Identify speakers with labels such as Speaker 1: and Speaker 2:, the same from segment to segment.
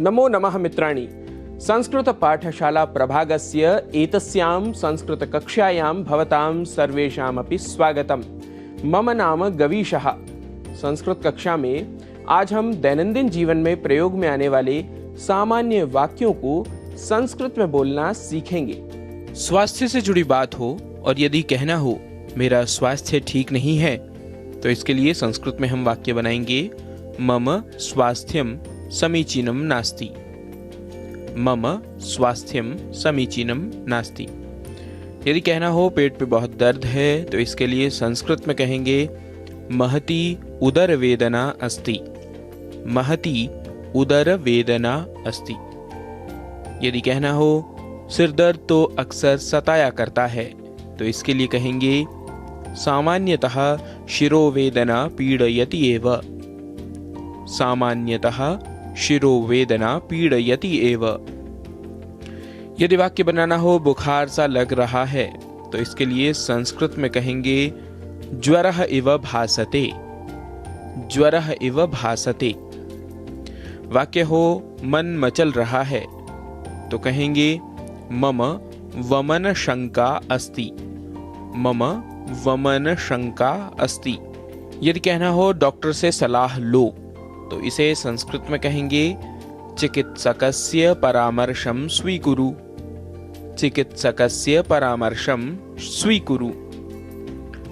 Speaker 1: नमो नमः मित्राणि। संस्कृतपाठशाला प्रभागस्य एतस्यां संस्कृतकक्षायां भवतां सर्वेषामपि स्वागतम्। मम नाम गवीशः। संस्कृत कक्षा में आज हम दैनंदिन जीवन में प्रयोग में आने वाले सामान्य वाक्यों को संस्कृत में बोलना सीखेंगे।
Speaker 2: स्वास्थ्य से जुड़ी बात हो और यदि कहना हो मेरा स्वास्थ्य ठीक नहीं है, तो इसके लिए संस्कृत में हम वाक्य बनाएंगे मम स्वास्थ्यम समीचीनम नास्ति। मम स्वास्थ्यम समीचीनम नास्ति। यदि कहना हो पेट पे बहुत दर्द है, तो इसके लिए संस्कृत में कहेंगे महती उदर वेदना अस्ति। महती उदर वेदना अस्ति। यदि कहना हो सिर दर्द तो अक्सर सताया करता है, तो इसके लिए कहेंगे सामान्यतः शिरोवेदना पीड़यति एव। सामान्यतः शिरोवेदना पीड़यति एव। यदि वाक्य बनाना हो बुखार सा लग रहा है, तो इसके लिए संस्कृत में कहेंगे ज्वरः इव भासते। ज्वरः इव भासते। वाक्य हो मन मचल रहा है, तो कहेंगे मम वमन शंका अस्ति। मम वमन शंका अस्ति। यदि कहना हो डॉक्टर से सलाह लो, तो इसे संस्कृत में कहेंगे चिकित्सकस्य परामर्शं स्वीकुरु। चिकित्सकस्य परामर्शं स्वीकुरु।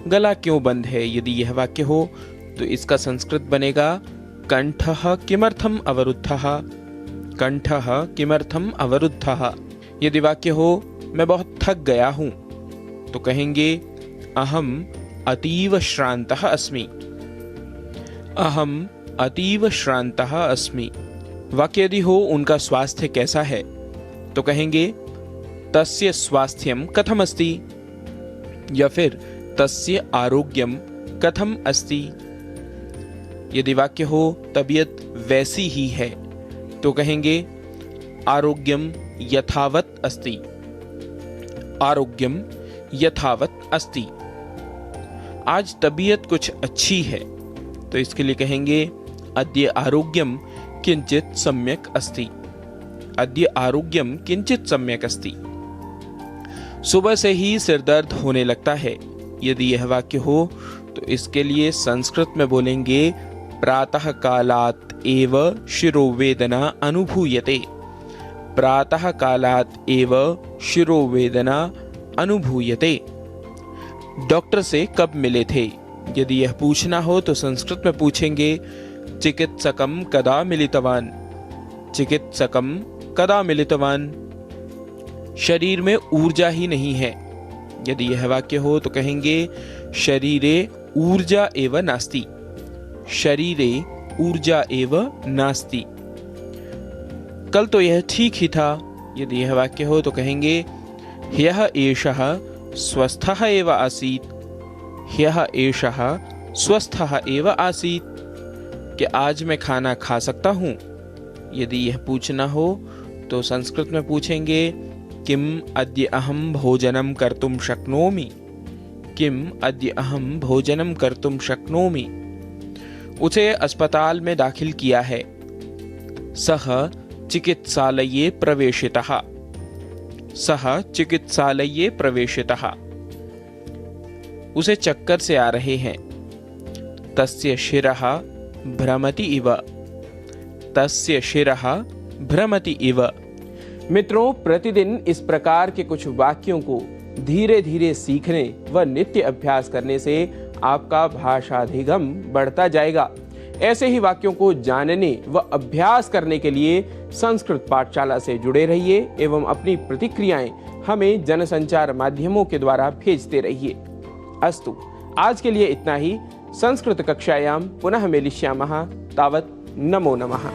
Speaker 2: गला क्यों बंद है, यदि यह वाक्य हो तो इसका संस्कृत बनेगा कंठः किमर्थम अवरुद्धः। कंठः किमर्थम अवरुद्धः। यदि वाक्य हो मैं बहुत थक गया हूं, तो कहेंगे अहम अतीव श्रान्तः अस्मि। अहम अतीव श्रान्तः अस्मि। वाक्य यदि हो उनका स्वास्थ्य कैसा है, तो कहेंगे तस्य स्वास्थ्यम कथम अस्ति, या फिर तस्य आरोग्यम कथम अस्ति। यदि वाक्य हो तबीयत वैसी ही है, तो कहेंगे आरोग्यम यथावत अस्ति। आरोग्यम यथावत अस्ति। आज तबीयत कुछ अच्छी है, तो इसके लिए कहेंगे अद्य आरोग्यम किंचित सम्यक अस्ति। अद्य आरोग्यम किंचित सम्यक अस्ति। सुबह से ही सिर दर्द होने लगता है, यदि यह वाक्य हो तो इसके लिए संस्कृत में बोलेंगे प्रातः कालात् एव शिरोवेदना अनुभूयते। प्रातः कालात् एव शिरोवेदना अनुभूयते। डॉक्टर से कब मिले थे, यदि यह पूछना हो तो संस्कृत में पूछेंगे चिकित्सकम कदा मिलितवान। चिकित्सकम कदा मिलितवान। शरीर में ऊर्जा ही नहीं है, यदि यह वाक्य हो तो कहेंगे शरीरे ऊर्जा एव नास्ति। शरीरे ऊर्जा एव नास्ति। कल तो यह ठीक ही था, यदि यह वाक्य हो तो कहेंगे ह्यः एषः स्वस्थः एव आसीत्। ह्यः एषः स्वस्थः एव आसीत्। कि आज मैं खाना खा सकता हूँ, यदि यह पूछना हो तो संस्कृत में पूछेंगे किम अद्य अहम भोजनम कर्तुम शक्नोमि। किम अद्य अहम भोजनम कर्तुम शक्नोमि। उसे अस्पताल में दाखिल किया है। सः चिकित्सालये प्रवेशितः। सः चिकित्सालये प्रवेशितः। उसे चक्कर से आ रहे हैं। तस्य शिरः भ्रमति इव। तस्य शिरः भ्रमति इव।
Speaker 1: मित्रों, प्रतिदिन इस प्रकार के कुछ वाक्यों को धीरे धीरे सीखने व नित्य अभ्यास करने से आपका भाषाधिगम बढ़ता जाएगा। ऐसे ही वाक्यों को जानने व अभ्यास करने के लिए संस्कृत पाठशाला से जुड़े रहिए एवं अपनी प्रतिक्रियाएं हमें जनसंचार माध्यमों के द्वारा भेजते रहिए। अस्तु, आज के लिए इतना ही। संस्कृत कक्षायां पुनः मिलिष्यामः। तावत् नमो नमः।